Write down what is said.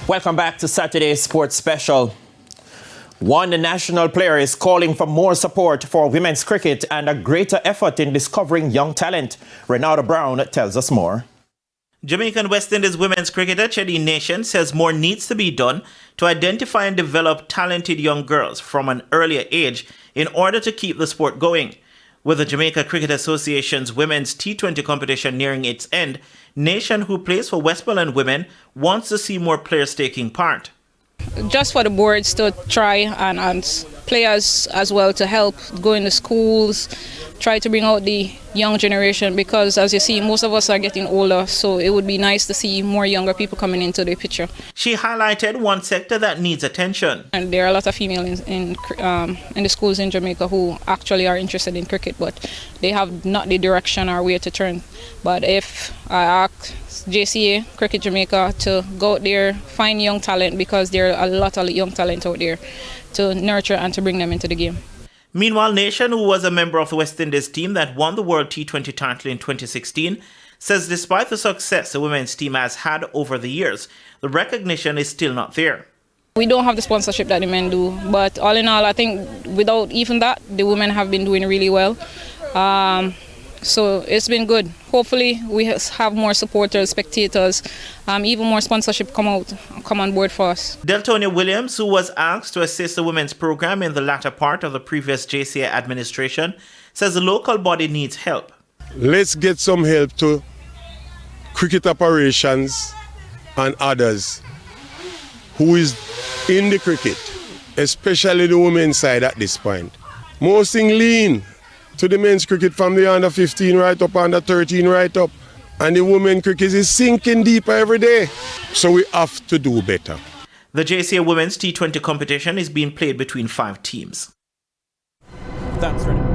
Welcome back to Saturday's Sports Special. One national player is calling for more support for women's cricket and a greater effort in discovering young talent. Renata Brown tells us more. Jamaican West Indies women's cricketer Chedi Nation says more needs to be done to identify and develop talented young girls from an earlier age in order to keep the sport going. With the Jamaica Cricket Association's women's T20 competition nearing its end, Nation, who plays for Westmoreland Women, wants to see more players taking part. Just for the boards to try and players as well to help go into schools, try to bring out the young generation, because as you see, most of us are getting older, so it would be nice to see more younger people coming into the picture. She highlighted one sector that needs attention. And there are a lot of females in the schools in Jamaica who actually are interested in cricket, but they have not the direction or where to turn. But if I ask JCA, Cricket Jamaica, to go out there, find young talent, because there are a lot of young talent out there, to nurture and to bring them into the game. Meanwhile, Nation, who was a member of the West Indies team that won the World T20 title in 2016, says despite the success the women's team has had over the years, the recognition is still not there. We don't have the sponsorship that the men do, but all in all, I think without even that, the women have been doing really well. So it's been good. Hopefully we have more supporters, spectators, even more sponsorship come on board for us. Deltonia Williams, who was asked to assist the women's program in the latter part of the previous JCA administration, says the local body needs help. Let's get some help to cricket operations and others who is in the cricket, especially the women's side at this point. Most thing lean to the men's cricket from the under 15 right up, under 13 right up. And the women's cricket is sinking deeper every day. So we have to do better. The JCA Women's T20 competition is being played between 5 teams. Thanks, Renata.